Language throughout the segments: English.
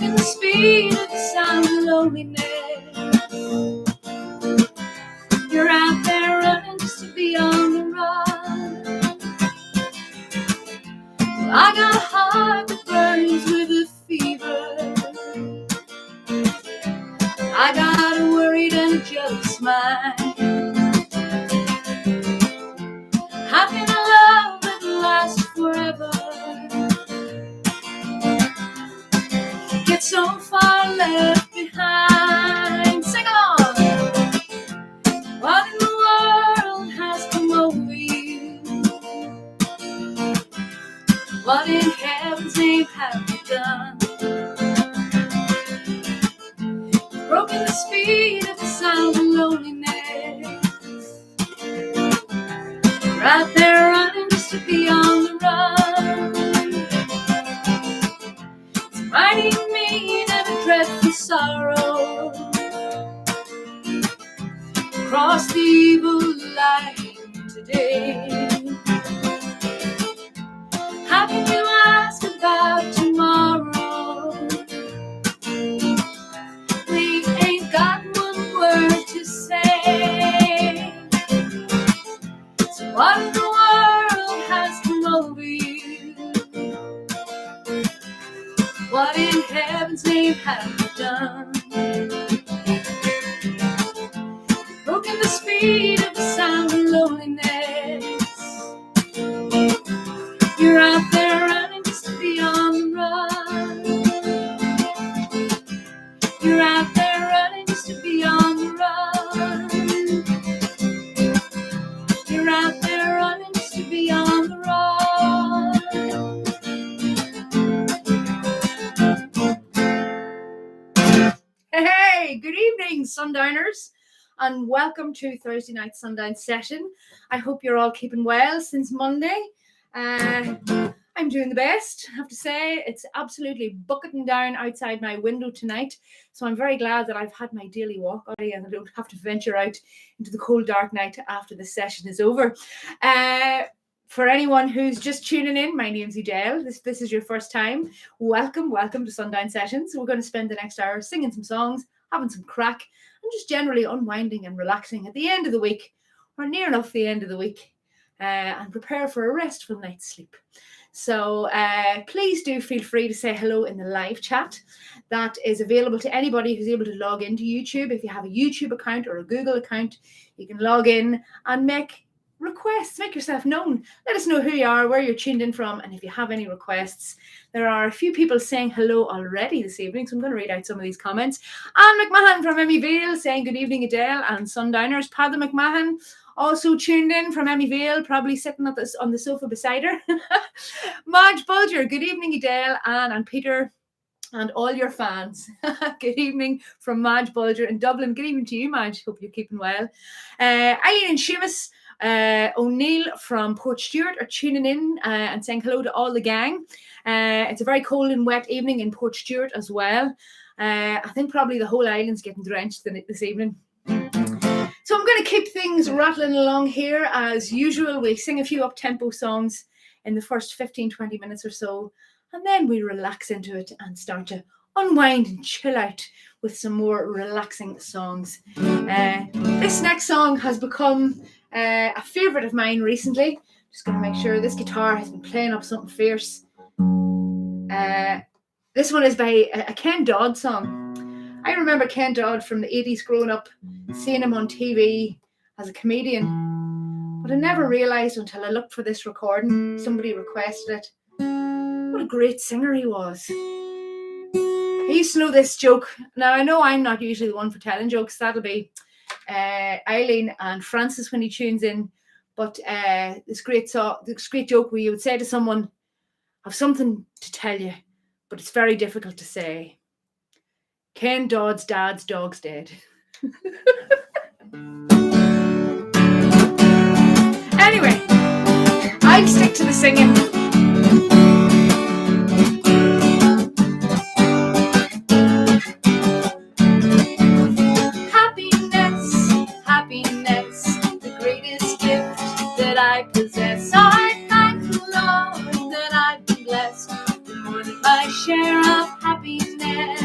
broken the speed of the sound of loneliness. You're out there running just to be on the run. Well, I got a heart that burns with a fever. I got a worried and a jealous mind. How can a love that lasts forever get so far left behind? Sing along! What in the world has come over you? What in heaven's name have you done? Broken the speed of the sound of loneliness. You're out there running just to be on the run. It's mighty mean and a dreadful sorrow. Cross the evil line today. How can you ask about tomorrow? We ain't got one word to say. So what in the world has come over you? What in heaven's name have you done? Broken the speed of the sound of loneliness. You're out there running just to be on the run. You're out there running just to be on the run. You're out there running just to be on the run. Hey, good evening, Sundowners, and welcome to Thursday night Sundown Session. I hope you're all keeping well since Monday. I'm doing the best, I have to say. It's absolutely bucketing down outside my window tonight, so I'm very glad that I've had my daily walk already and I don't have to venture out into the cold dark night after the session is over. For anyone who's just tuning in, my name's Edelle. This is your first time. Welcome to Sundown Sessions. We're going to spend the next hour singing some songs, having some crack, and just generally unwinding and relaxing at the end of the week, or near enough the end of the week, and prepare for a restful night's sleep. So please do feel free to say hello in the live chat. That is available to anybody who's able to log into YouTube. If you have a YouTube account or a Google account, you can log in and make requests, make yourself known. Let us know who you are, where you're tuned in from, and if you have any requests. There are a few people saying hello already this evening, so I'm going to read out some of these comments. Anne McMahon from Emmy Vale saying good evening, Edelle and Sundowners. Paddy McMahon also tuned in from Emmy Vale, probably sitting on the sofa beside her. Madge Bulger, good evening, Edelle, Anne and Peter and all your fans. Good evening from Madge Bulger in Dublin. Good evening to you, Madge. Hope you're keeping well. Eileen and Seamus O'Neill from Port Stewart are tuning in and saying hello to all the gang. It's a very cold and wet evening in Port Stewart as well. I think probably the whole island's getting drenched in it this evening. So I'm going to keep things rattling along here as usual. We sing a few up-tempo songs in the first 15-20 minutes or so, and then we relax into it and start to unwind and chill out with some more relaxing songs. This next song has become a favourite of mine recently. Just going to make sure this guitar has been playing up something fierce. This one is by a Ken Dodd song. I remember Ken Dodd from the 80s growing up, seeing him on TV as a comedian. But I never realised until I looked for this recording, somebody requested it, what a great singer he was. I used to know this joke. Now, I know I'm not usually the one for telling jokes. That'll be Eileen and Francis when he tunes in. But this great joke where you would say to someone, I've something to tell you, but it's very difficult to say. Ken Dodd's dad's dog's dead. Anyway, I'll stick to the singing. Happiness, the greatest gift that I possess. I thank the Lord that I've been blessed with more than my share of happiness.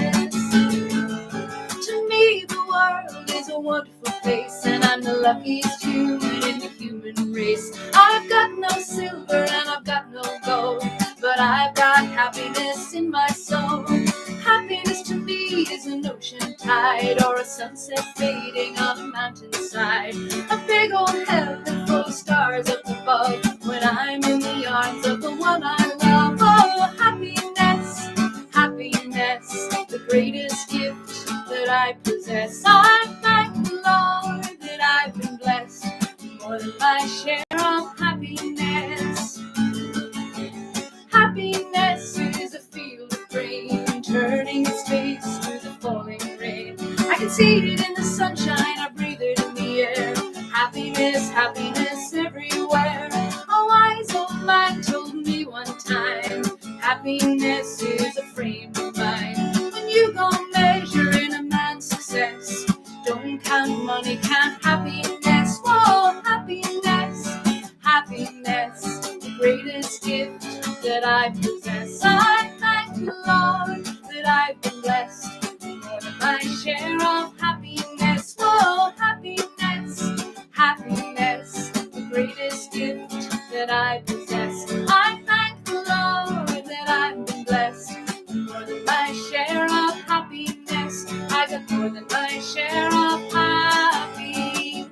place, and I'm the luckiest human in the human race. I've got no silver and I've got no gold, but I've got happiness in my soul. Happiness to me is an ocean tide or a sunset fading on a mountainside. A big old heaven full of stars up above when I'm in the arms of the one I love. Oh, happiness, happiness, the greatest gift that I possess. I thank the Lord that I've been blessed more than my share of happiness. Happiness is a field of grain, turning its face to the falling rain. I can see it in the sunshine, I breathe it in the air. Happiness, happiness everywhere. A wise old man told me one time, happiness is a frame of mind. When you go measuring a man's success, don't count money, count happiness. Whoa, happiness, happiness, the greatest gift that I possess. I thank the Lord that I've been blessed more than my share of happiness. Oh, happiness, happiness, the greatest gift that I possess. I thank the Lord that I've been blessed more than my share of happiness. I got more than my share of happiness.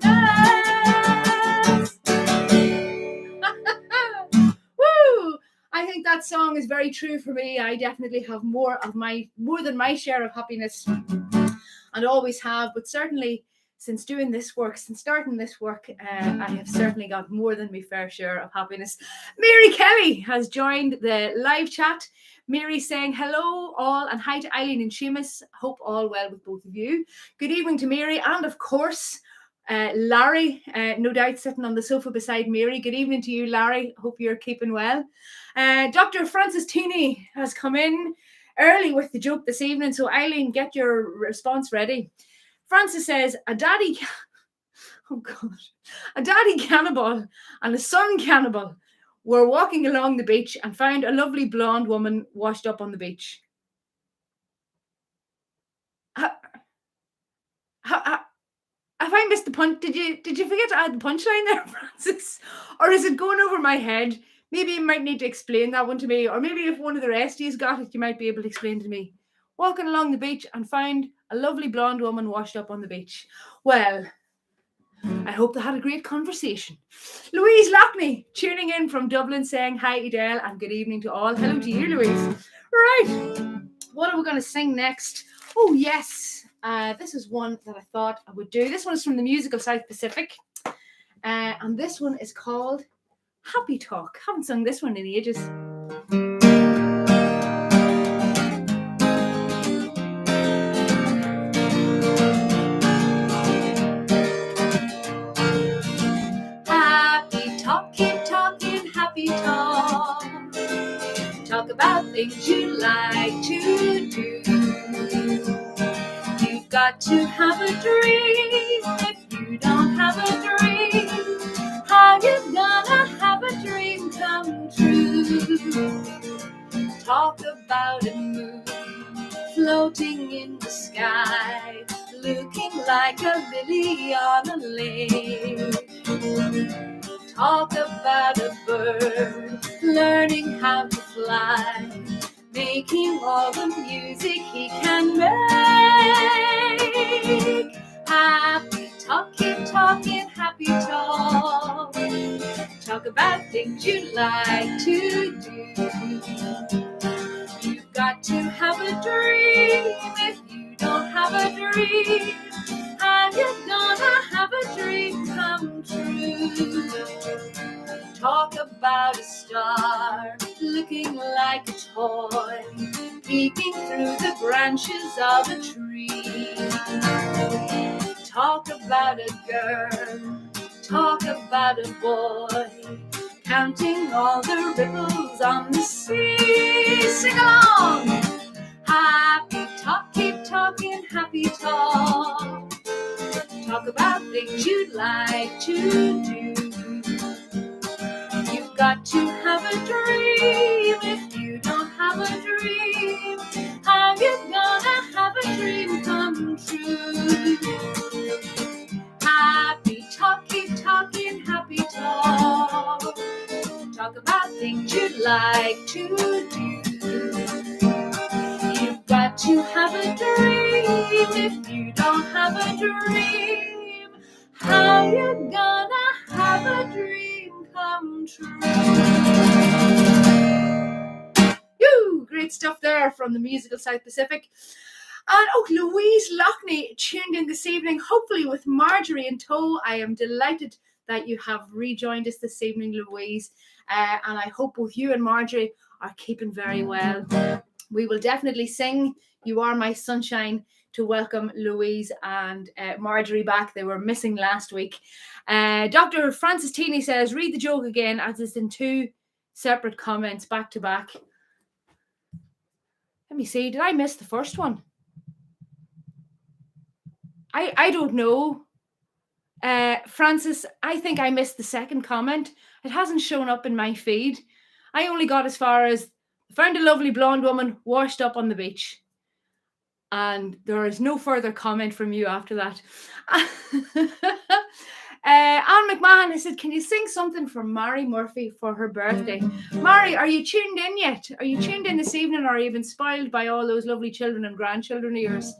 Woo! I think that song is very true for me. I definitely have more than my share of happiness, and always have. But certainly, since starting this work, I have certainly got more than my fair share of happiness. Mary Kelly has joined the live chat. Mary saying hello all, and hi to Eileen and Seamus. Hope all well with both of you. Good evening to Mary, and of course, Larry, no doubt sitting on the sofa beside Mary. Good evening to you, Larry. Hope you're keeping well. Dr. Francis Teeny has come in early with the joke this evening, so Eileen, get your response ready. Francis says, a daddy cannibal and a son cannibal were walking along the beach and found a lovely blonde woman washed up on the beach. Have I missed the punch? Did you forget to add the punchline there, Francis? Or is it going over my head? Maybe you might need to explain that one to me. Or maybe if one of the rest of you's got it, you might be able to explain to me. Walking along the beach and found a lovely blonde woman washed up on the beach. Well, I hope they had a great conversation. Louise Lockney tuning in from Dublin saying hi, Edelle, and good evening to all. Hello to you, Louise. Right, what are we going to sing next? Oh, yes. This is one that I thought I would do. This one is from the musical South Pacific. And this one is called Happy Talk. Haven't sung this one in ages. Happy talk, keep talking, happy talk. Talk about things you like to do. You've got to have a dream. If you don't have a dream, how you gonna have a dream come true? Talk about a moon floating in the sky, looking like a lily on a lake. Talk about a bird learning how to fly, making all the music he can make. Happy talk, keep talking, happy talk. Talk about things you like to do. You've got to have a dream. If you don't have a dream, how you gonna have a dream come true? Talk about a star looking like a toy, peeking through the branches of a tree. Talk about a girl, talk about a boy, counting all the ripples on the sea. Sing along! Happy talk, keep talking, happy talk. Talk about things you'd like to do. You've got to have a dream. If you don't have a dream, how you gonna have a dream come true? a dream. If you don't have a dream, how you gonna have a dream come true? Yoo! Great stuff there from the musical South Pacific. And Louise Loughney tuned in this evening, hopefully with Marjorie in tow. I am delighted that you have rejoined us this evening, Louise. And I hope both you and Marjorie are keeping very well. We will definitely sing You Are My Sunshine to welcome Louise and Marjorie back. They were missing last week. Dr. Francis Teeney says, read the joke again as it's in two separate comments back to back. Let me see. Did I miss the first one? I don't know. Francis, I think I missed the second comment. It hasn't shown up in my feed. I only got as far as, found a lovely blonde woman washed up on the beach. And there is no further comment from you after that. Anne McMahon has said, can you sing something for Mary Murphy for her birthday? Mary, are you tuned in yet? Are you tuned in this evening, or have you been spoiled by all those lovely children and grandchildren of yours?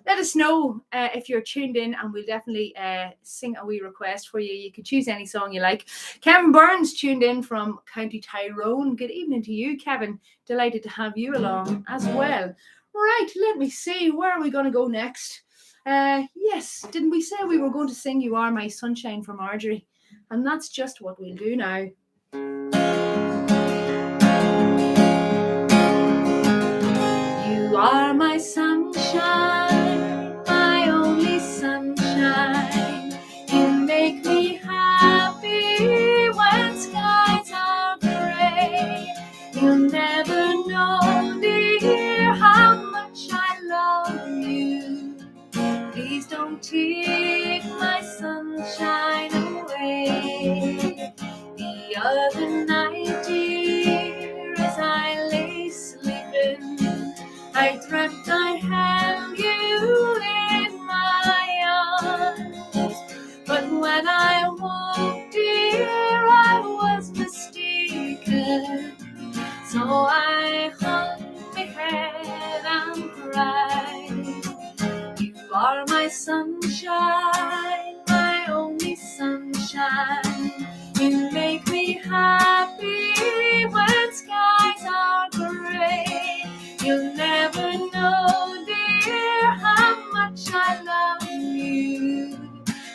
Let us know if you're tuned in, and we'll definitely sing a wee request for you. You can choose any song you like. Kevin Burns tuned in from County Tyrone. Good evening to you, Kevin. Delighted to have you along as well. Right, let me see. Where are we going to go next? Yes, didn't we say we were going to sing You Are My Sunshine for Marjorie? And that's just what we'll do now. You are my sunshine, my only sunshine. You make me happy when skies are gray. You'll never know, dear, how much I love you. Please don't take my sunshine away. The other night, dear, as I lay sleeping, I dreamt I held you in my arms. But when I woke, dear, I was mistaken. So I hung my head and cried. You are my sunshine, my only sunshine. You make me happy when skies are gray. You'll never know, dear, how much I love you.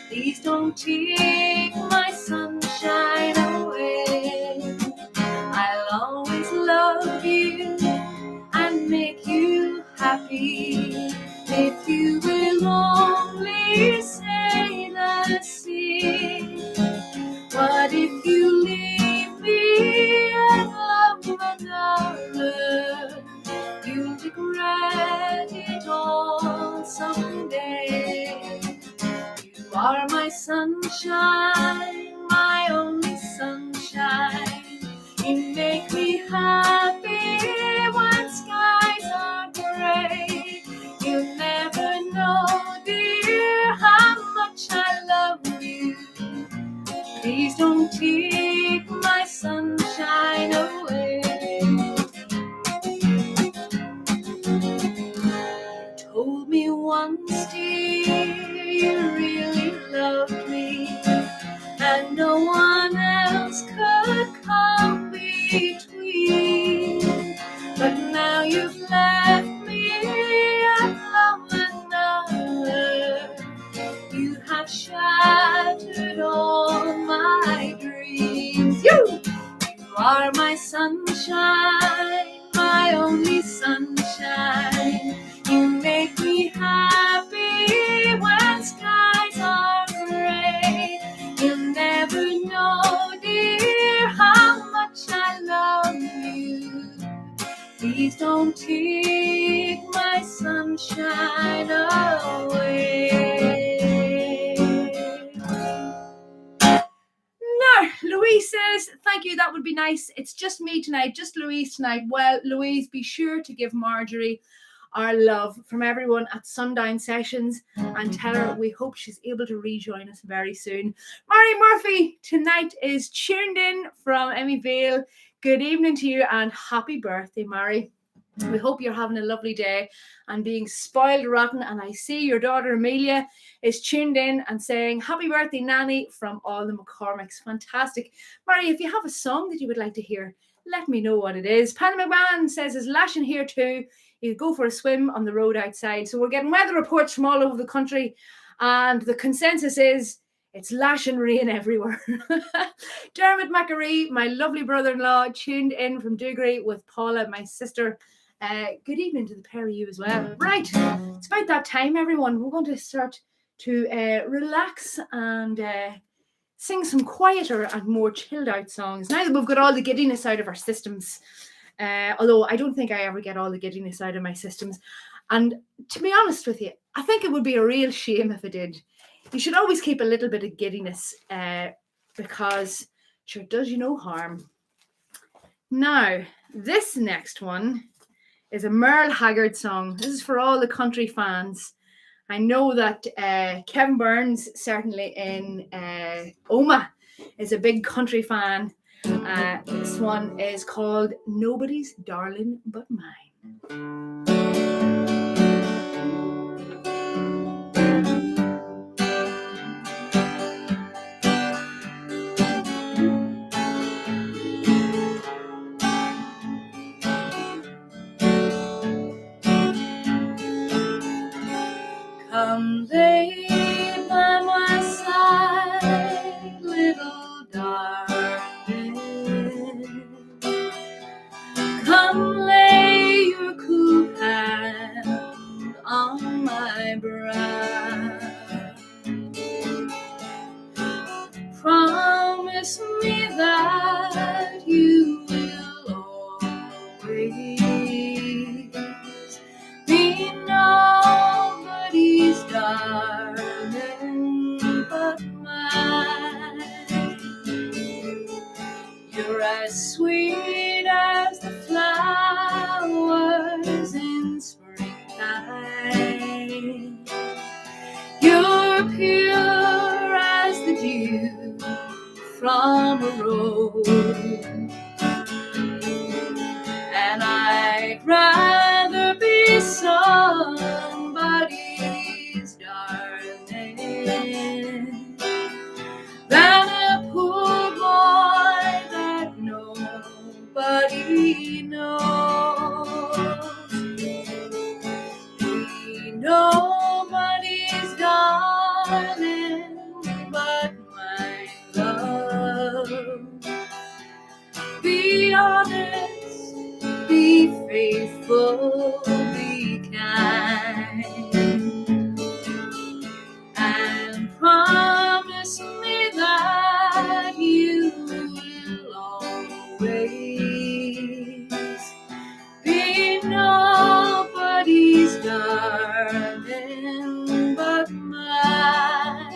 Please don't take my sunshine away. I'll always love you and make you happy if you will only say the same. What if you leave me and love another? You'll regret it all someday. You are my sunshine, my only sunshine. You make me happy when skies are gray. You'll never know, dear, how much I love you. Please don't take my sunshine away. You told me once, dear, you really loved me, and no one else could come between. But now you've left me and love another. You have shattered all my dreams. You are my sunshine, my only sunshine. You make me happy when skies are gray. You'll never know, dear, how much I love you. Please don't take my sunshine away. No, Louise says, thank you, that would be nice. It's just me tonight, just Louise tonight. Well, Louise, be sure to give Marjorie our love from everyone at Sundown Sessions and tell her we hope she's able to rejoin us very soon. Mary Murphy tonight is tuned in from Emmy Vale. Good evening to you and happy birthday, Mary. We hope you're having a lovely day and being spoiled rotten. And I see your daughter Amelia is tuned in and saying, happy birthday, Nanny, from all the McCormicks. Fantastic. Mary, if you have a song that you would like to hear, let me know what it is. Pan McMahon says it's lashing here too. You go for a swim on the road outside. So we're getting weather reports from all over the country. And the consensus is it's lashing rain everywhere. Dermot Macquarie, my lovely brother-in-law, tuned in from Dougray with Paula, my sister. Good evening to the pair of you as well. Right, it's about that time, everyone. We're going to start to relax and sing some quieter and more chilled out songs. Now that we've got all the giddiness out of our systems, although I don't think I ever get all the giddiness out of my systems. And to be honest with you, I think it would be a real shame if I did. You should always keep a little bit of giddiness because sure does you no harm. Now, this next one is a Merle Haggard song. This is for all the country fans. I know that Kevin Burns, certainly in Oma, is a big country fan. This one is called Nobody's Darling But Mine. Come lay by my side, little darling. Come lay your cool hand on my brow. Promise me that you will always be nobody's darling but mine. You're as sweet as the flowers in springtime. You're pure as the dew from a rose, and I'd rather be somebody's darling than a poor boy that nobody knows. Be nobody's darling but my love. Be honest, be faithful, be kind, and promise me that you will always be nobody's darling but mine.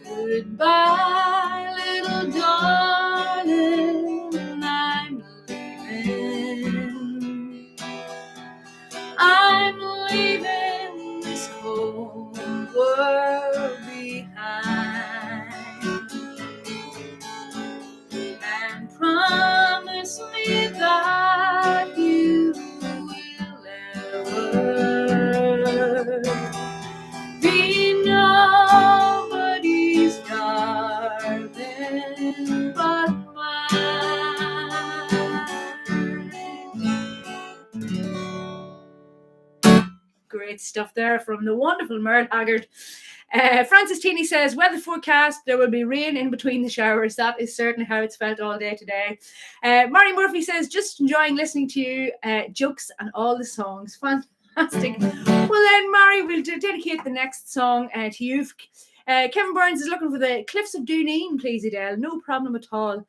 Goodbye, little darling, I'm leaving. I'm leaving this cold world behind, and promise me that you will ever be nobody's darling but mine. Great stuff there from the wonderful Merle Haggard. Francis Tini says, weather forecast, there will be rain in between the showers. That is certainly how it's felt all day today. Mary Murphy says, just enjoying listening to you, jokes and all the songs. Fantastic. Well then, Mary, we'll dedicate the next song to you. Kevin Burns is looking for the Cliffs of Dooneen, please, Edelle. No problem at all.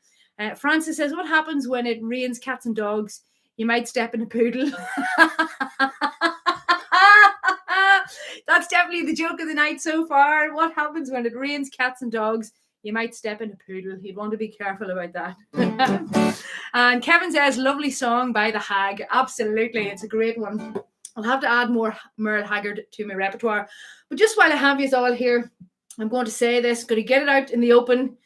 Francis says, what happens when it rains cats and dogs? You might step in a poodle. That's definitely the joke of the night so far. What happens when it rains cats and dogs? You might step in a poodle. You'd want to be careful about that. And Kevin says, lovely song by The Hag. Absolutely, it's a great one. I'll have to add more Merle Haggard to my repertoire. But just while I have you all here, I'm going to say this, going to get it out in the open.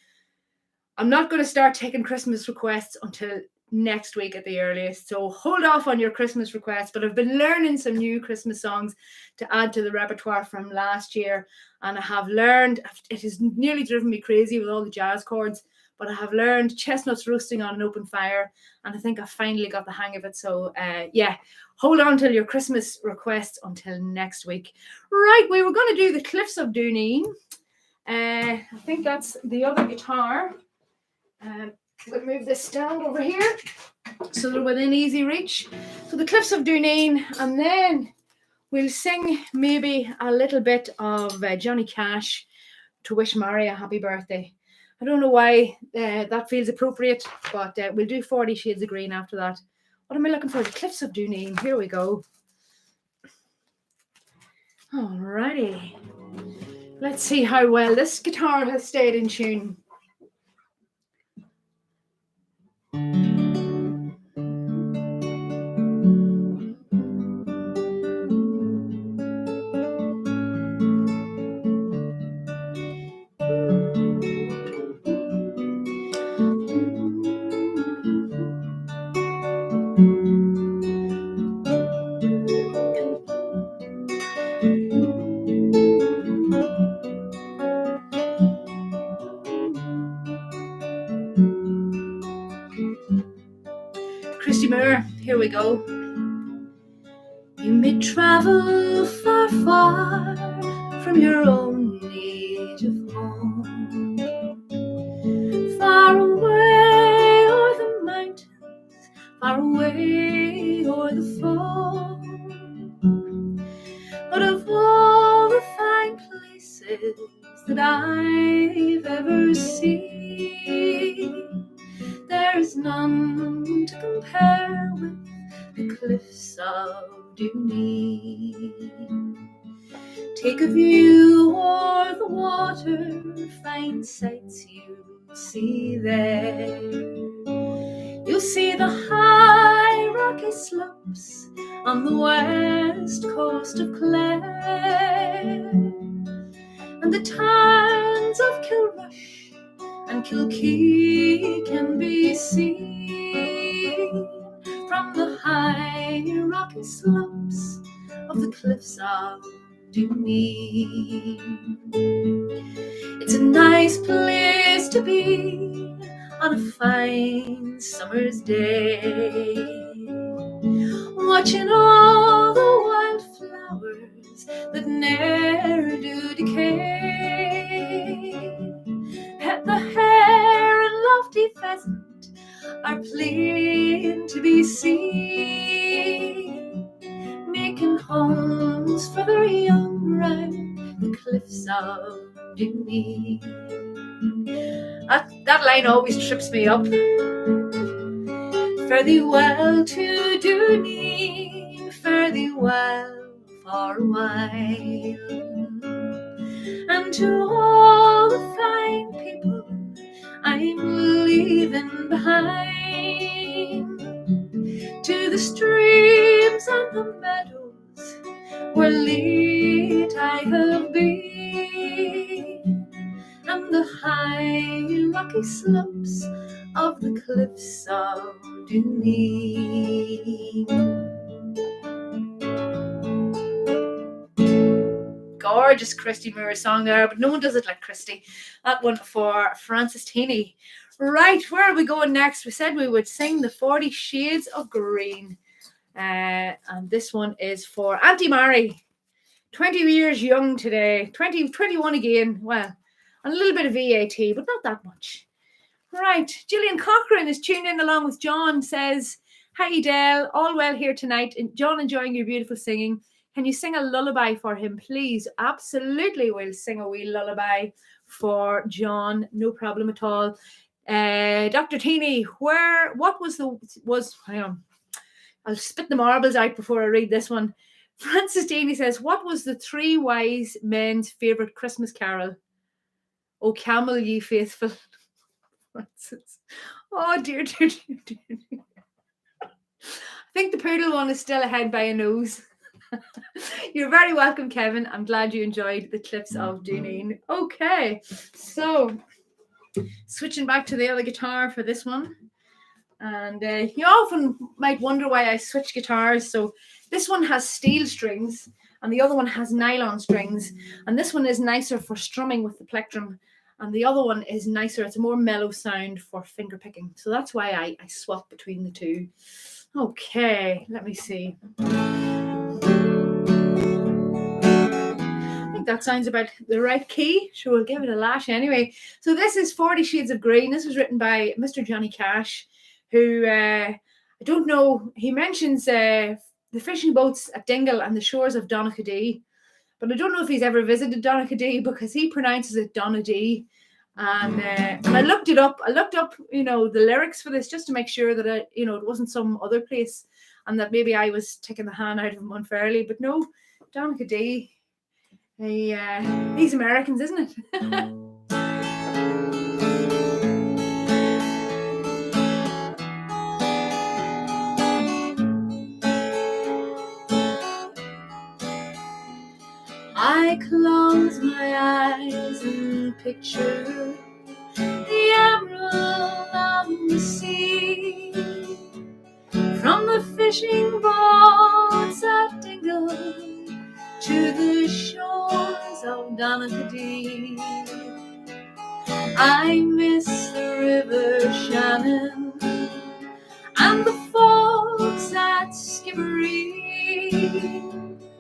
I'm not going to start taking Christmas requests until next week at the earliest. So hold off on your Christmas requests. But I've been learning some new Christmas songs to add to the repertoire from last year. And I have learned, it has nearly driven me crazy with all the jazz chords, but I have learned Chestnuts Roasting on an Open Fire. And I think I finally got the hang of it. So yeah, hold on till your Christmas requests until next week. Right, we were going to do the Cliffs of Dooneen. I think that's the other guitar. We'll move this stand over here so they're within easy reach. So the Cliffs of Dooneen, and then we'll sing maybe a little bit of Johnny Cash to wish Mary a happy birthday. I don't know why that feels appropriate, but we'll do 40 Shades of Green after that. What am I looking for? The Cliffs of Dooneen. Here we go. Alrighty. Let's see how well this guitar has stayed in tune. Here we go. You may travel far, far from your own native home, far away o'er the mountains, far away o'er the foam. But of all the fine places that I've ever seen, there is none to compare with the Cliffs of Dooneen. Take a view o'er the water, fine sights you'll see there. You'll see the high rocky slopes on the west coast of Clare, and the towns of Kilrush and Kilkee can be seen from the high rocky slopes of the Cliffs of Dooneen. It's a nice place to be on a fine summer's day, watching all the wildflowers that ne'er do decay. Pet the hare and lofty pheasant are plain to be seen, making homes for their young round the Cliffs of Dooneen. That line always trips me up. Fare thee well to Dooneen, fare thee well for a while, and to all the fine people I'm leaving behind, to the streams and the meadows where late I have been, and the high rocky slopes of the Cliffs of Dooneen. Gorgeous Christy Moore song there, but no one does it like Christy. That one for Francis Teeny. Right, where are we going next? We said we would sing the 40 Shades of Green. And this one is for Auntie Mary. 20 years young today. 21 again. Well, and a little bit of VAT, but not that much. Right, Gillian Cochran is tuned in along with John, says, hi Edelle, all well here tonight. John, enjoying your beautiful singing. Can you sing a lullaby for him, please? Absolutely, we'll sing a wee lullaby for John. No problem at all. Dr. Teeny, hang on. I'll spit the marbles out before I read this one. Francis Teeny says, what was the three wise men's favourite Christmas carol? O camel, ye faithful. Francis. Oh, dear. I think the poodle one is still ahead by a nose. You're very welcome, Kevin. I'm glad you enjoyed the Cliffs of Dooneen. Okay, so switching back to the other guitar for this one. And you often might wonder why I switch guitars. So this one has steel strings and the other one has nylon strings. And this one is nicer for strumming with the plectrum. And the other one is nicer. It's a more mellow sound for finger picking. So that's why I swap between the two. Okay, let me see. I think that sounds about the right key. Sure, we'll give it a lash anyway. So this is 40 Shades of Green. This was written by Mr. Johnny Cash, who I don't know. He mentions the fishing boats at Dingle and the shores of Donaghadee, but I don't know if he's ever visited Donaghadee because he pronounces it Donaghy. And I looked it up. I looked up, the lyrics for this just to make sure that it wasn't some other place, and that maybe I was taking the hand out of him unfairly. But no, Donaghadee. He's Americans, isn't it? I close my eyes and picture the emerald on the sea, from the fishing boats at Dingle to the shores of Donaghadee. I miss the river Shannon and the folks at Skibbereen,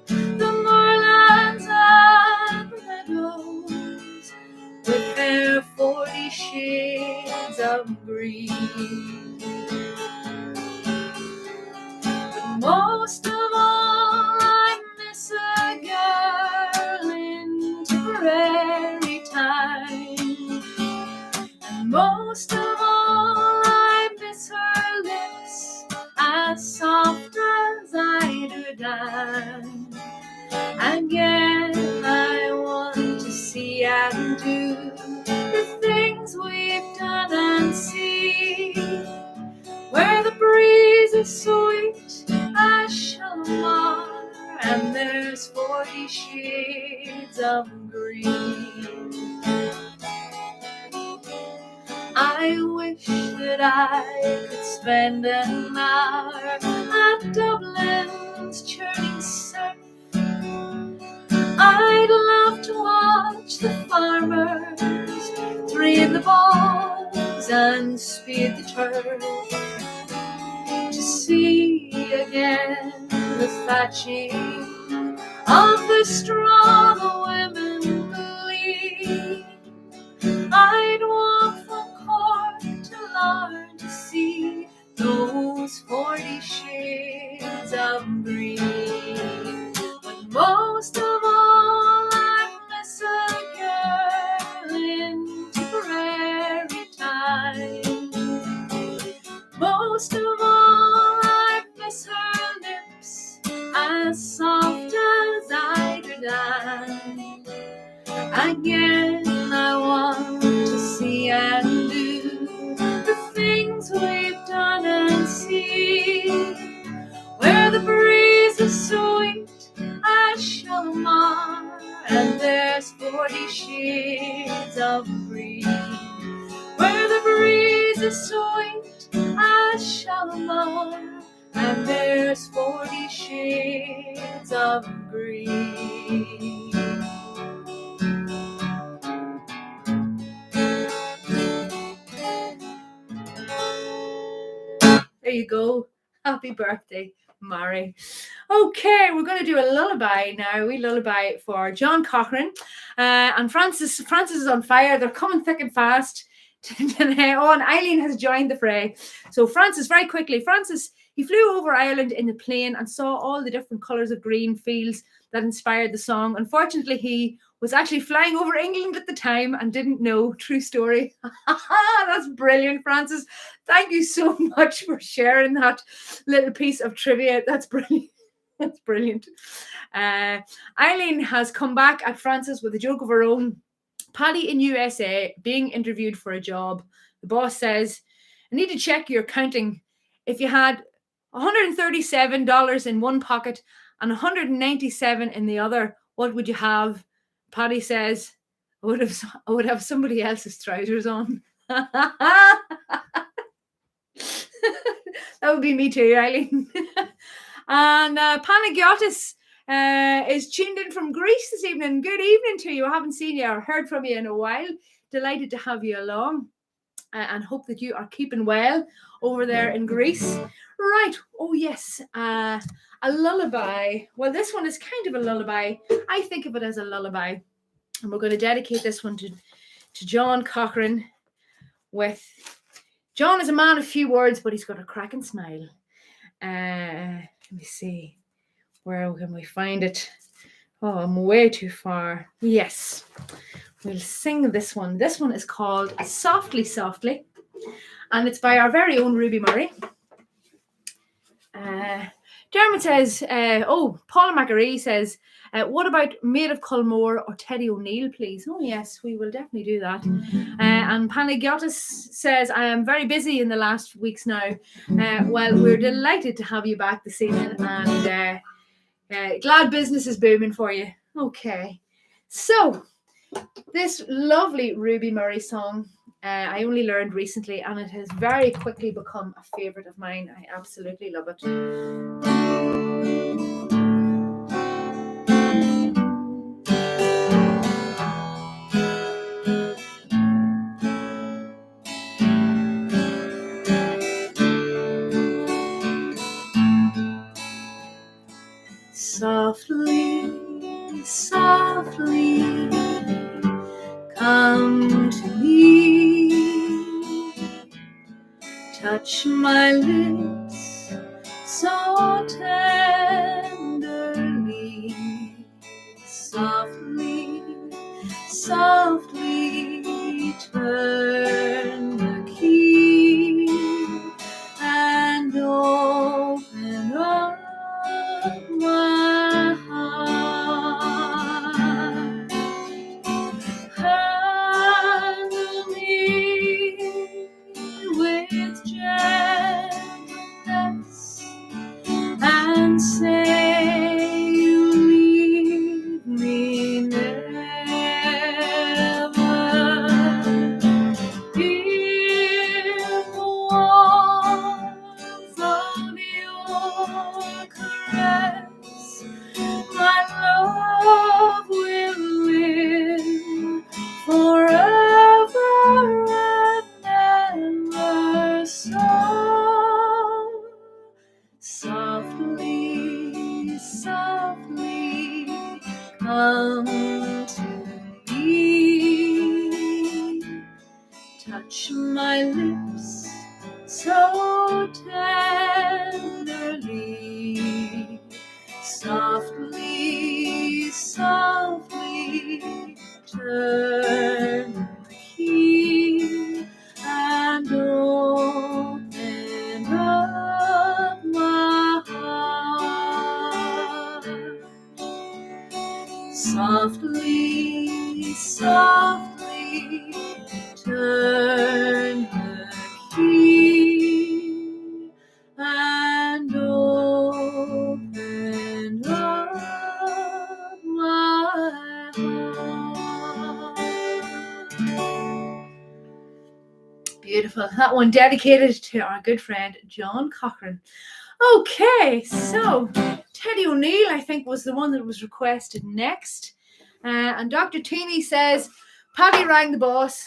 the moorlands and the meadows with their 40 shades of green. But most of all, I miss a girl in Tipperary time, and most of all, I miss her lips as soft as eiderdown. Again, I want to see and do the things we've done and see, where the breeze is sweet as Shalimar and there's 40 shades of green. I wish that I could spend an hour at Dublin's churning surf. I'd love to watch the farmers drain the bogs and speed the turf, to see again the thatching of the straw the women glean. I'd walk from Cork to Larne to see those 40 shades of green. But most of all, I miss a girl in Tipperary time. Most of all, I miss her lips as soft as eiderdown. Again, I want to see and do the things we've done and see, where the breeze is sweet as Shalimar and there's 40 shades of green, where the breeze is sweet as Shalimar and there's 40 shades of green. There you go. Happy birthday, Mary. Okay, we're going to do a lullaby now. We lullaby for John Cochrane and Francis. Francis is on fire. They're coming thick and fast today. Oh, and Eileen has joined the fray. So Francis, very quickly. Francis, he flew over Ireland in the plane and saw all the different colours of green fields that inspired the song. Unfortunately, he was actually flying over England at the time and didn't know. True story. That's brilliant, Francis. Thank you so much for sharing that little piece of trivia. That's brilliant. That's brilliant. Eileen has come back at Francis with a joke of her own. Paddy in USA being interviewed for a job. The boss says, I need to check your counting. If you had $137 in one pocket and $197 in the other, what would you have? Paddy says, I would have somebody else's trousers on. That would be me too, Eileen. And Panagiotis is tuned in from Greece this evening. Good evening to you. I haven't seen you or heard from you in a while. Delighted to have you along, and hope that you are keeping well over there in Greece. Right. Oh, yes. A lullaby. Well, this one is kind of a lullaby. I think of it as a lullaby. And we're going to dedicate this one to John Cochrane. John is a man of few words, but he's got a cracking smile. Let me see. Where can we find it? Oh, I'm way too far. Yes. We'll sing this one. This one is called Softly, Softly. And it's by our very own Ruby Murray. Dermot says, Paula McAree says, what about Maid of Culmore or Teddy O'Neill, please? Oh, yes, we will definitely do that. And Panagiotis says, I am very busy in the last weeks now. Well, we're delighted to have you back this evening, and glad business is booming for you. Okay. So, this lovely Ruby Murray song, I only learned recently, and it has very quickly become a favourite of mine. I absolutely love it. Softly, softly, come to me, touch my lips so tenderly, softly, softly, turn the key and open up my heart. Handle me with gentleness and say you leave me never. Give the warmth of your caress, my love will live forever and ever. Softly, softly, come to me, touch my lips so tenderly, softly, softly, turn the key and open up my heart. Softly, softly, turn the key and open up my heart. Beautiful. That one dedicated to our good friend John Cochrane. Okay, so Teddy O'Neill, I think, was the one that was requested next. And Dr. Teeny says, Paddy rang the boss.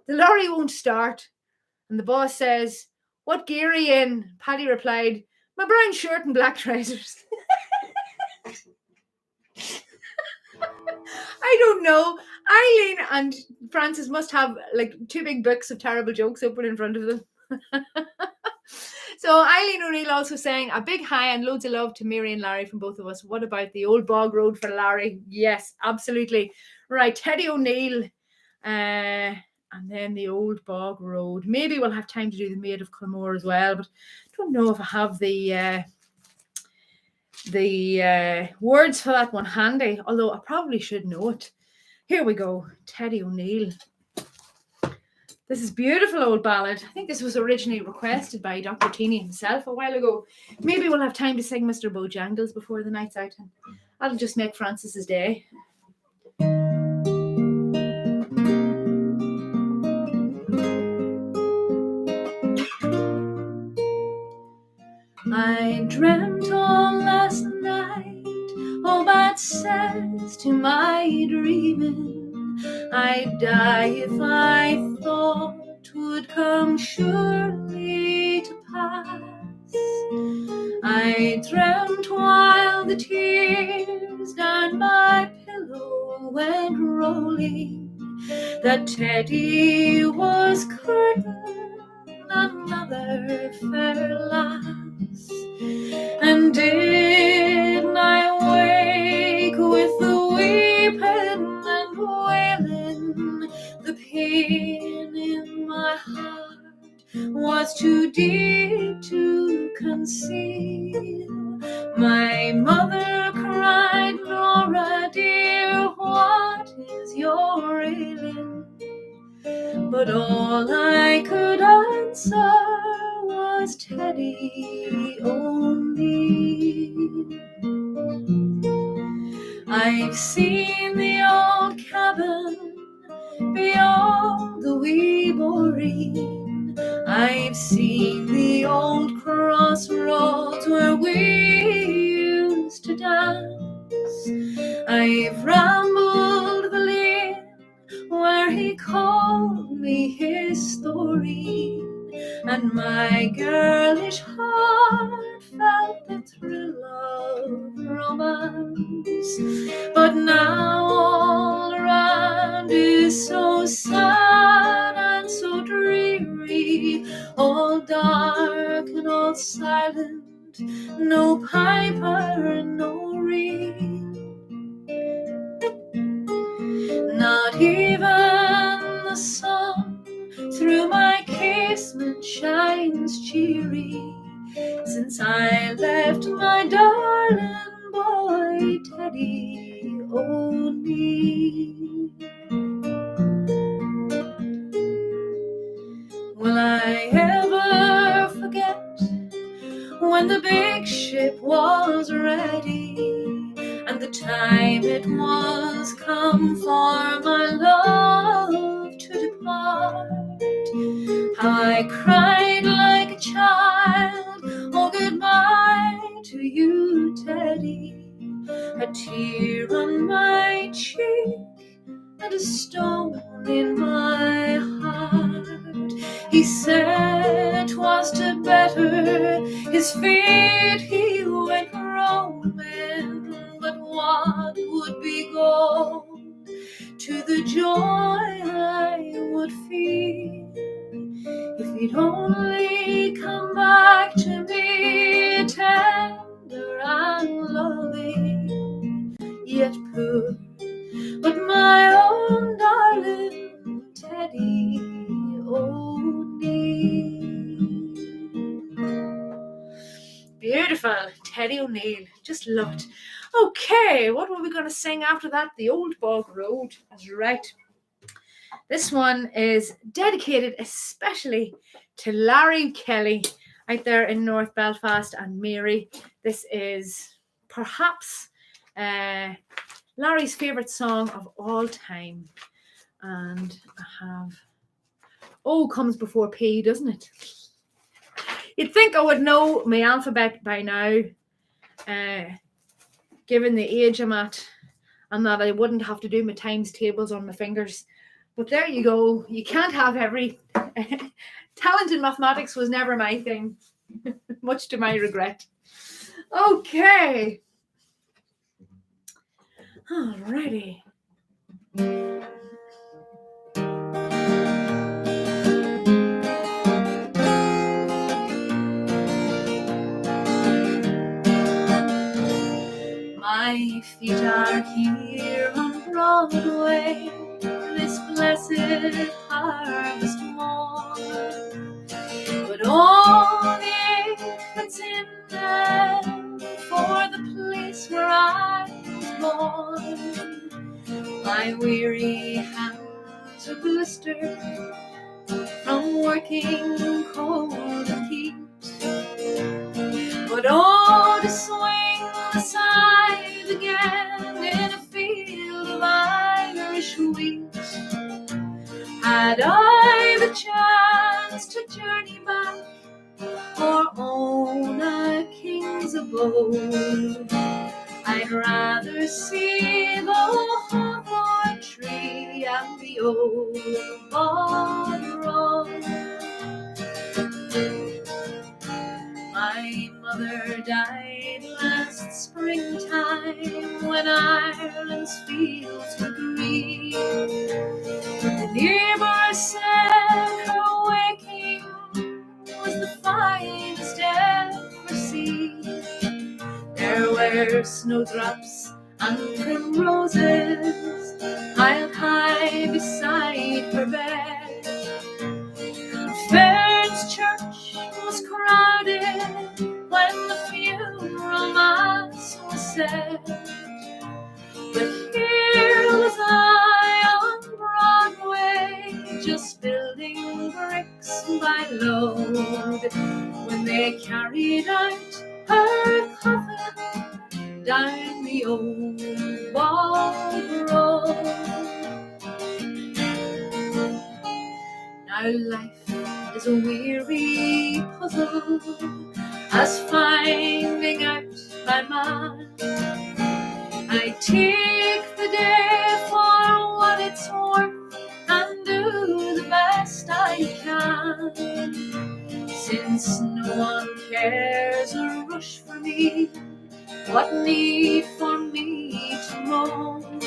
The lorry won't start. And the boss says, what gear are you in? Paddy replied, my brown shirt and black trousers. I don't know. Eileen and Francis must have like two big books of terrible jokes open in front of them. So Eileen O'Neill also saying a big hi and loads of love to Mary and Larry from both of us. What about the old bog road for Larry? Yes, absolutely. Right, Teddy O'Neill, and then the old bog road. Maybe we'll have time to do the Maid of Culmore as well, but I don't know if I have the words for that one handy, although I probably should know it. Here we go, Teddy O'Neill. This is beautiful old ballad. I think this was originally requested by Dr. Teeny himself a while ago. Maybe we'll have time to sing Mr. Bojangles before the night's out. And that'll just make Francis's day. I dreamt all last night, all that says to my dreaming, I'd die if I thought 'twould come surely to pass. I dreamt while the tears down my pillow went rolling, that Teddy was courting another fair lass. And did I wake with the weeping and wailing, the pain in my heart was too deep to conceal. My mother cried, Nora dear, what is your ailing? But all I could answer was Teddy only. I've seen the old cabin beyond the wee boreen. I've seen the old crossroads where we used to dance. I've rambled the lane where he called me his story, and my girlish heart felt the thrill of romance. But now all around is so sad and so dreary, all dark and all silent, no piper and no reed. Not even the sun through my casement shines cheery, since I left my darling boy Teddy only. Will I ever forget when the big ship was ready, and the time it was come for my love to depart? How I cried like a child, oh goodbye to you, Teddy. A tear on my cheek and a stone in my heart. He said 'twas to better his fate he went roaming, but what would be gold to the joy I would feel if he'd only come back to me, tender and loving, yet poor, but my own darling Teddy O'Neill. Beautiful, Teddy O'Neill, just love it. Okay, what were we going to sing after that? The Old Bog Road. That's right. This one is dedicated especially to Larry Kelly out there in North Belfast and Mary. This is perhaps Larry's favourite song of all time. And I have O comes before P, doesn't it? You'd think I would know my alphabet by now, given the age I'm at, and that I wouldn't have to do my times tables on my fingers. But there you go. You can't have every... Talent in mathematics was never my thing, much to my regret. Okay. Alrighty. My feet are here on Broadway this blessed harvest morn, but only it's in them for the place where I was born. My weary hands are blistered from working cold and heat, but oh, to swing the scythe again in a field of Irish wheat. Had I the chance to journey back or own a road. I'd rather see the hawthorn tree and the old bog road. My mother died last springtime when Ireland's fields were green. The neighbours said her waking was the finest ever seen. There were snowdrops and primroses piled high beside her bed. Fair's church was crowded when the funeral mass was said. But here was I on Broadway, just building bricks by load, when they carried out her coffin down the old bog road. Now life is a weary puzzle, as finding out by man. I take the day for what it's worth and do the best I can. Since no one cares or rush for me, what need for me to moan?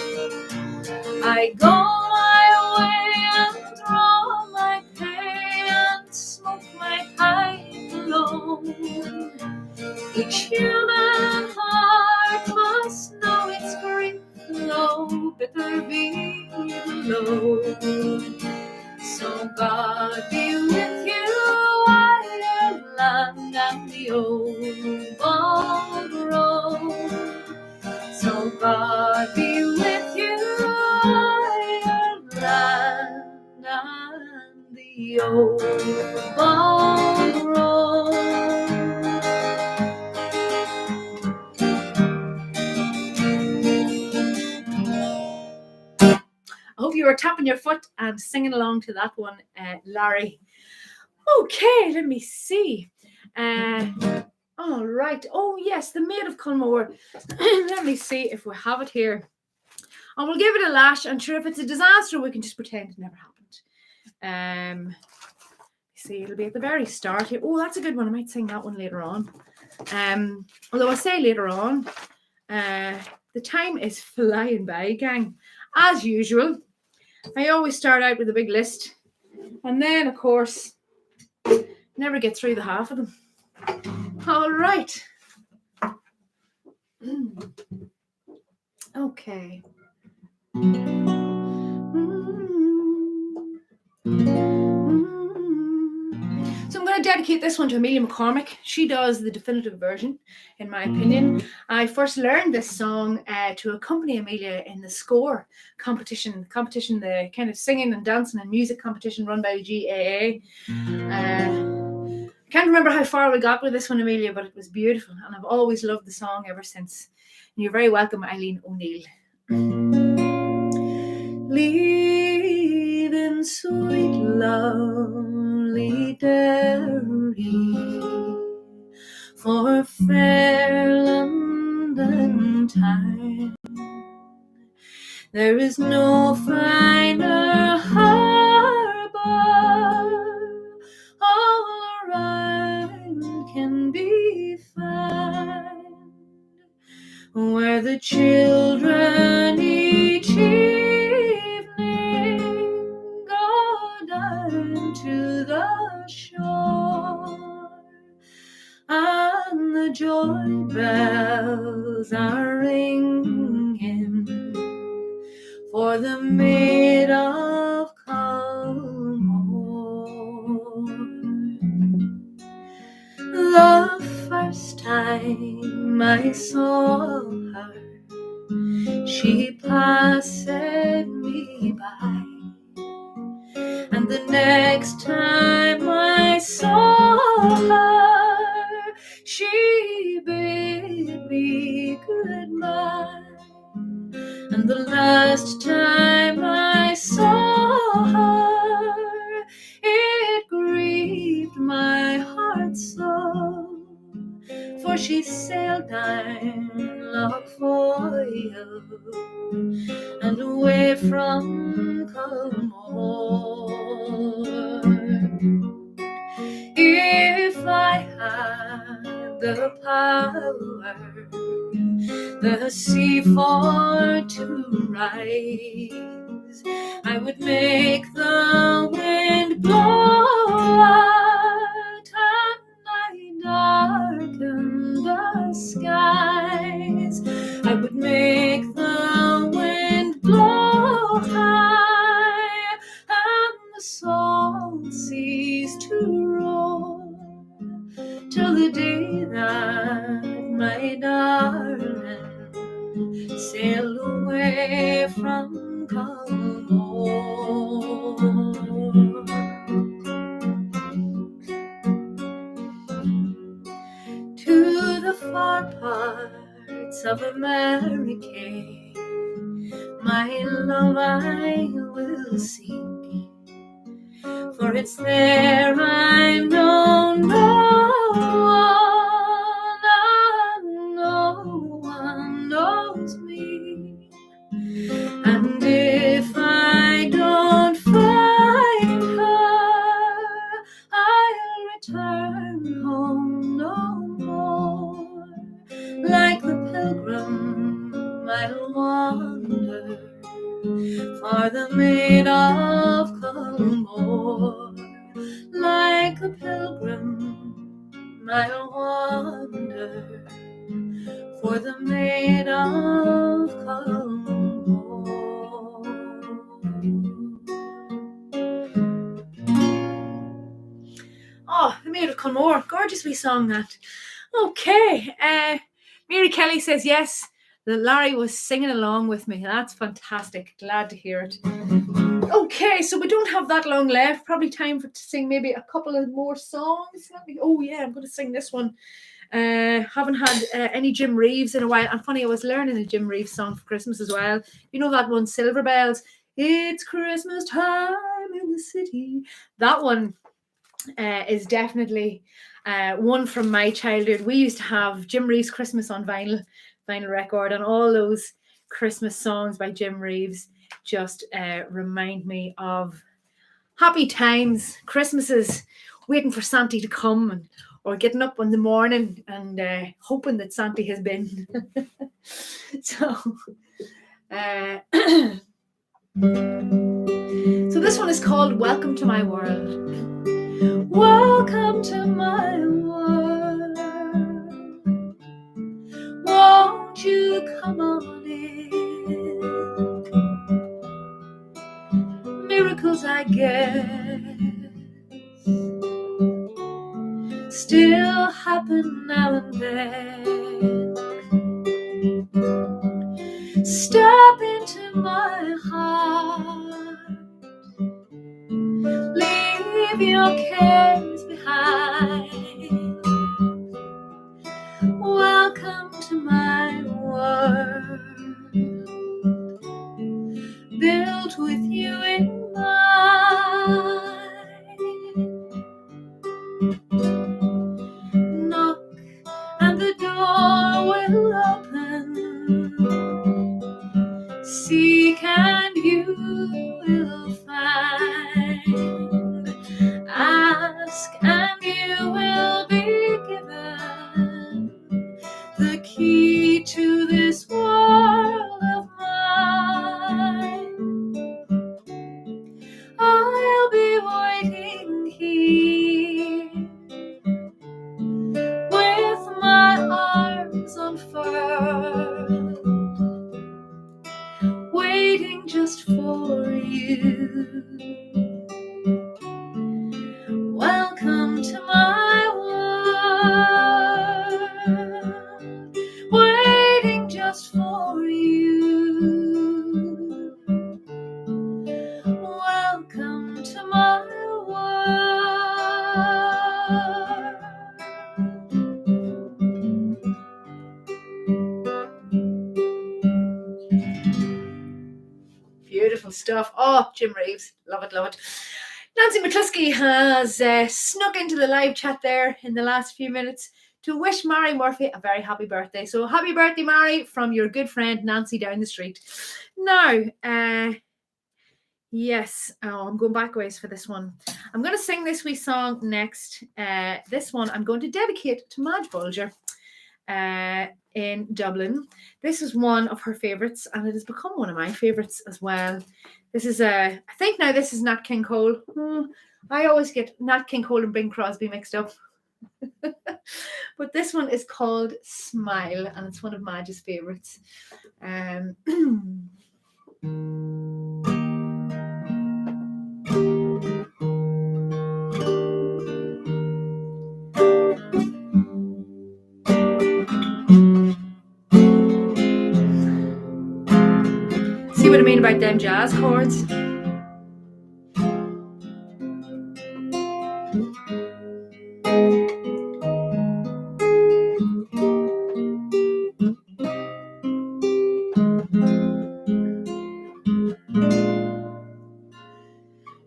I go my way and draw my pay and smoke my pipe alone. Each human heart must know its grief, though bitter be the load. So God be with you, Ireland and the old bog road. So God be with you, Ireland and the old bog road. I hope you were tapping your foot and singing along to that one, Larry. Okay, let me see. All right. Oh, yes, the Maid of Culmore. Let me see if we have it here. And we'll give it a lash. I'm sure if it's a disaster, we can just pretend it never happened. See, it'll be at the very start here. Oh, that's a good one. I might sing that one later on. Although I'll say later on, the time is flying by, gang. As usual, I always start out with a big list. And then, of course, never get through the half of them. All right. Okay. So I'm going to dedicate this one to Amelia McCormick. She does the definitive version, in my opinion. I first learned this song to accompany Amelia in the score competition, the kind of singing and dancing and music competition run by the GAA. I can't remember how far we got with this one, Amelia, but it was beautiful, and I've always loved the song ever since. And you're very welcome, Eileen O'Neill. Leaving sweet lovely Derry for fair London time, there is no finer harbour all around can be found, where the children each evening go down to the shore, and the joy bells are ringing for the Maid of Culmore. The first time I saw her, she passed me by, and the next time I saw her, she bid me goodbye, and the last time I saw her, it grieved my heart so, for she sailed Lockfoyle and away from Culmore. If I had the power, the sea for to rise, I would make the wind blow out and I darken the skies. I would make the wind blow high and the salt cease to roar till the day that my darling sailed away from Culmore. To the far parts of America, my love I will seek, for it's there I know no one knows me. And if I don't find her, I'll return home no more. Like the pilgrim I'll wander for the maid of Culmore. Like a pilgrim I'll wander for the maid of Culmore. Oh, the maid of Culmore, gorgeous wee song that. Okay, Mary Kelly says yes, that Larry was singing along with me. That's fantastic. Glad to hear it. Okay, so we don't have that long left. Probably time to sing maybe a couple of more songs. Oh yeah, I'm going to sing this one. Haven't had any Jim Reeves in a while. And funny, I was learning a Jim Reeves song for Christmas as well. You know that one, Silver Bells. It's Christmas time in the city. That one is definitely one from my childhood. We used to have Jim Reeves Christmas on vinyl record, and all those Christmas songs by Jim Reeves just remind me of happy times, Christmases, waiting for Santa to come, or getting up in the morning and hoping that Santa has been. So this one is called Welcome to My World. Welcome to my world. Won't you come on in? Miracles, I guess, still happen now and then. Step into my heart. Leave your cares behind. Welcome to my world, built with you in mind. Knock and the door will open. Seek and you will find. Ask and you will be given the key to this world of mine. I'll be waiting here with my arms unfurled, waiting just for you. Welcome to my world, waiting just for you. Welcome to my world. Beautiful stuff. Oh, Jim Reeves. Love it, love it. Nancy McCluskey has snuck into the live chat there in the last few minutes to wish Mary Murphy a very happy birthday. So happy birthday, Mary, from your good friend Nancy down the street. Now, yes, I'm going backwards for this one. I'm going to sing this wee song next. This one I'm going to dedicate to Madge Bulger in Dublin. This is one of her favourites, and it has become one of my favourites as well. This is I think now this is Nat King Cole. I always get Nat King Cole and Bing Crosby mixed up. But this one is called Smile, and it's one of Madge's favourites. See what I mean about them jazz chords?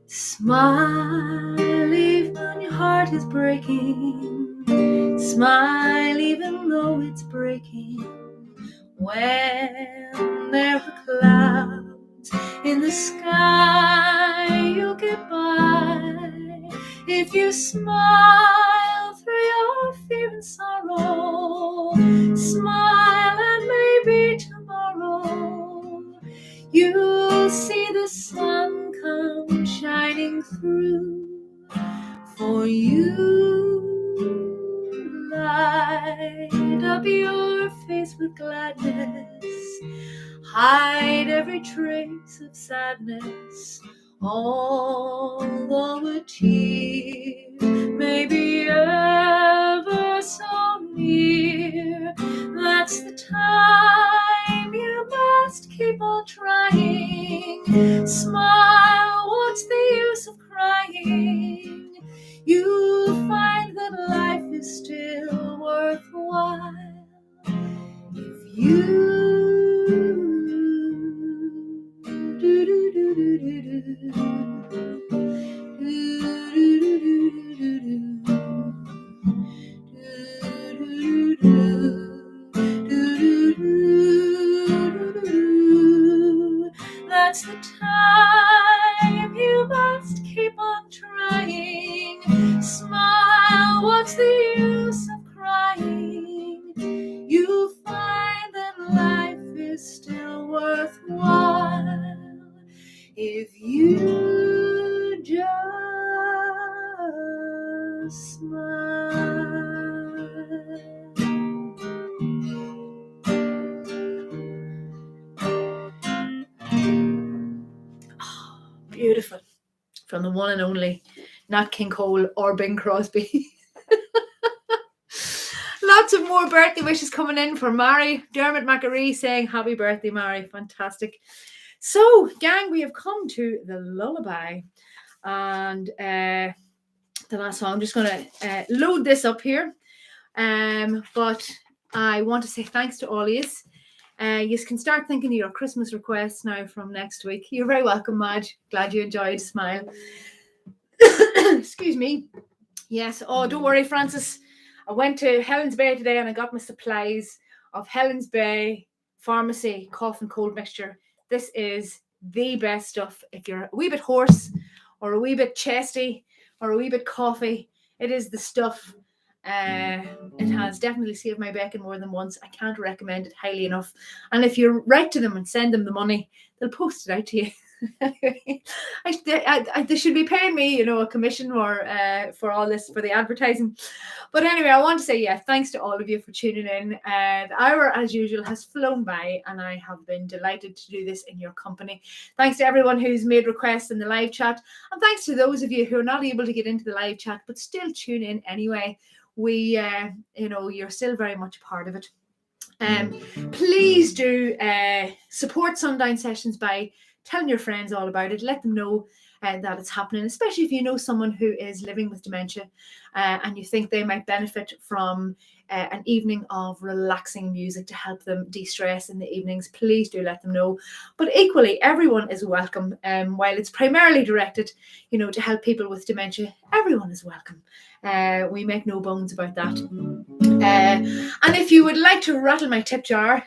Smile even when your heart is breaking. Smile even though it's breaking. When there are clouds in the sky, you'll get by. If you smile through your fear and sorrow, smile and maybe tomorrow you'll see the sun come shining through for you. Light up your face with gladness, hide every trace of sadness, although a tear may be ever so near. That's the time you must keep on trying. Smile, what's the use of crying? You'll find that life is still worthwhile if you That's the time you must keep on trying. Smile, what's the use of crying? You'll find that life is still worthwhile if you just smile. Beautiful. From the one and only Nat King Cole or Bing Crosby. Lots of more birthday wishes coming in for Mary. Dermot Macquarie saying happy birthday, Mary. Fantastic. So, gang, we have come to the lullaby. And the last song, I'm just going to load this up here. But I want to say thanks to all of you. You can start thinking of your Christmas requests now from next week. You're very welcome, Madge. Glad you enjoyed. Smile. Excuse me. Yes. Oh, don't worry, Francis. I went to Helen's Bay today and I got my supplies of Helen's Bay Pharmacy cough and cold mixture. This is the best stuff. If you're a wee bit hoarse or a wee bit chesty or a wee bit coughy, it is the stuff. It has definitely saved my bacon more than once. I can't recommend it highly enough. And if you write to them and send them the money, they'll post it out to you. They should be paying me, a commission or for all this, for the advertising. But anyway, I want to say, thanks to all of you for tuning in. The hour, as usual, has flown by, and I have been delighted to do this in your company. Thanks to everyone who's made requests in the live chat, and thanks to those of you who are not able to get into the live chat but still tune in anyway. We, you're still very much a part of it. Please do support Sundown Sessions by telling your friends all about it. Let them know that it's happening, especially if you know someone who is living with dementia and you think they might benefit from an evening of relaxing music to help them de-stress in the evenings, please do let them know. But equally, everyone is welcome. While it's primarily directed, to help people with dementia, everyone is welcome. We make no bones about that. And if you would like to rattle my tip jar,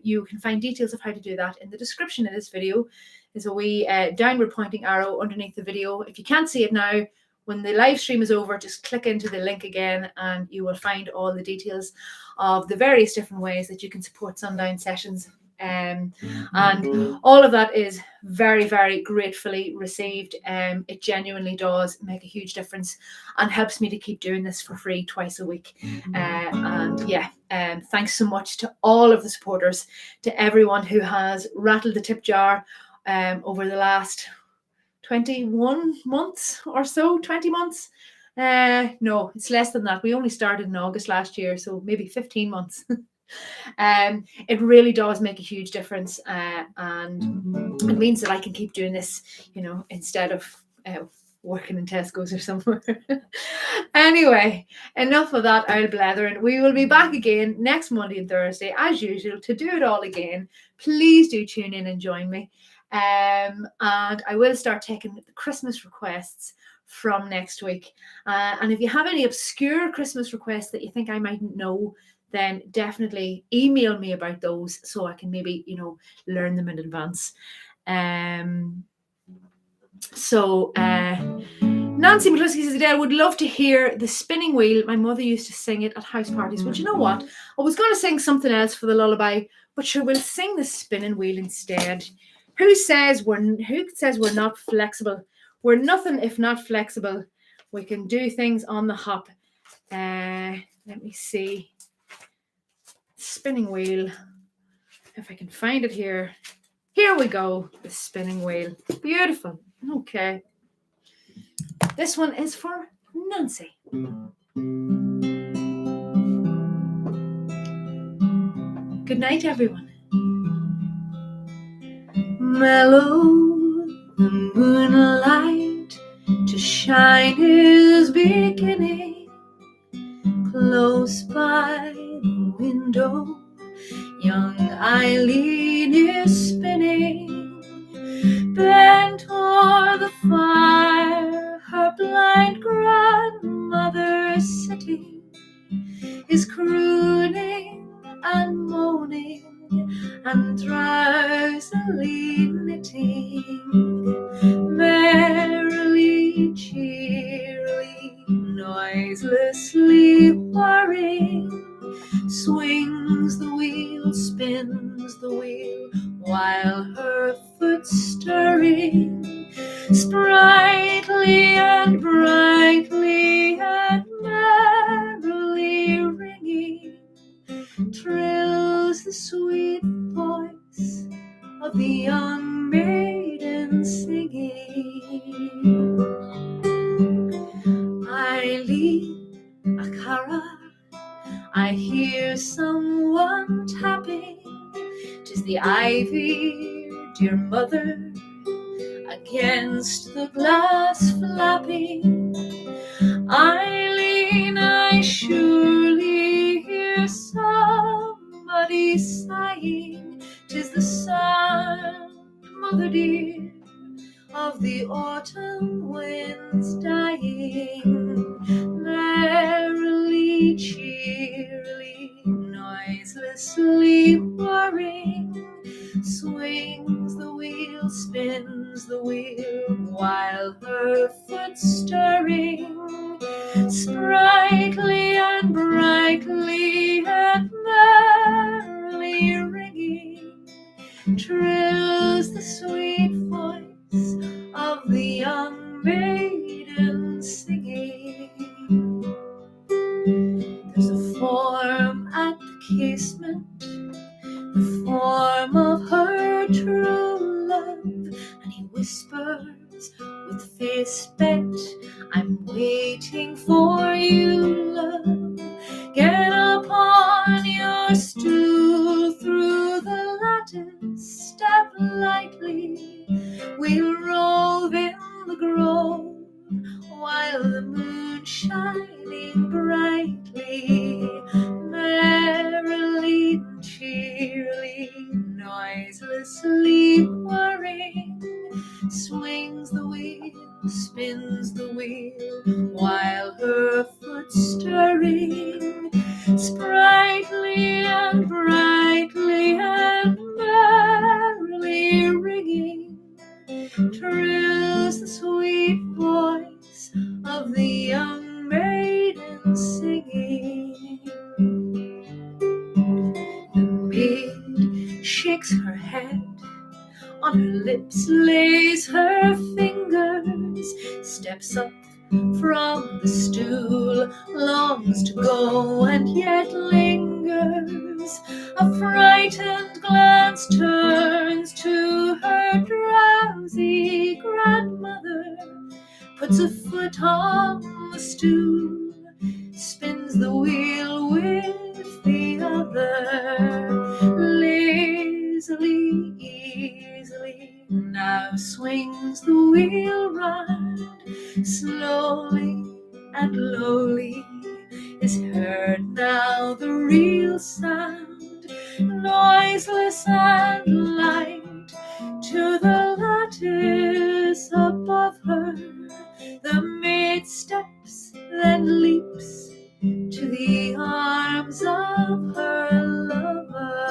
you can find details of how to do that in the description of this video. There's a wee downward pointing arrow underneath the video. If you can't see it now, when the live stream is over, just click into the link again and you will find all the details of the various different ways that you can support Sundown Sessions. And all of that is very, very gratefully received. It genuinely does make a huge difference and helps me to keep doing this for free twice a week. Thanks so much to all of the supporters, to everyone who has rattled the tip jar over the last 21 months or so. 20 months. No, it's less than that. We only started in August last year, so maybe 15 months. It really does make a huge difference, and it means that I can keep doing this, instead of working in Tesco's or somewhere. Anyway, enough of that old blethering. We will be back again next Monday and Thursday as usual to do it all again. Please do tune in and join me. And I will start taking the Christmas requests from next week. And if you have any obscure Christmas requests that you think I mightn't know, then definitely email me about those so I can maybe, learn them in advance. Nancy McCluskey says, Edelle, would love to hear the spinning wheel. My mother used to sing it at house parties. Well, you know what? I was going to sing something else for the lullaby, but sure, we'll sing the spinning wheel instead. Who says we're not flexible? We're nothing if not flexible. We can do things on the hop. Let me see. Spinning wheel. If I can find it here. Here we go. The spinning wheel. Beautiful. Okay. This one is for Nancy. Good night, everyone. Mellow the moonlight to shine is beginning. Close by the window, young Eileen is spinning. Bent o'er the fire, her blind grandmother sitting is crooning and moaning and drowsily knitting. Merrily, cheerily, noiselessly whirring, swings the wheel, spins the wheel, while her foot stirring, sprightly and brightly and merrily ringing, trills the sweet voice of the young maiden singing. Eileen, a cara, I hear someone tapping. 'Tis the ivy, dear mother, against the glass flapping. Eileen, I surely hear somebody sighing. 'Tis the sound, mother dear, of the autumn winds dying. Merrily, cheerily, noiselessly whirring, swings the wheel, spins the wheel, while her foot stirring, sprightly and brightly and merrily ringing, trills the sweet voice of the young maiden singing. There's a form at the casement, the form of her true love, and he whispers with face bent, I'm waiting for you, love. Get upon your stool, through the lattice step lightly, we'll rove in the grove while the moon shining brightly. restlessly whirring, swings the wheel, spins the wheel, while her foot stirring, sprightly and brightly and merrily ringing, trills the sweet voice of the young maiden singing. The maid shakes her head, on her lips lays her fingers, steps up from the stool, longs to go and yet lingers. A frightened glance turns to her drowsy grandmother, puts a foot on the stool, spins the wheel with the other, lazily, easily, now swings the wheel round, slowly and lowly is heard now the real sound, noiseless and light, to the lattice above her. The maid steps, then leaps to the arms of her lover.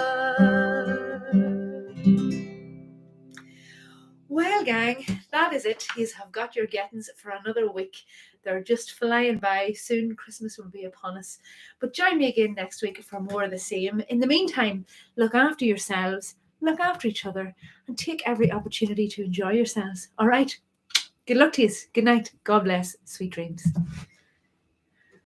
Well, gang, that is it. You have got your gettings for another week. They're just flying by. Soon Christmas will be upon us. But join me again next week for more of the same. In the meantime, look after yourselves, look after each other, and take every opportunity to enjoy yourselves. All right? Good luck to you. Good night. God bless. Sweet dreams.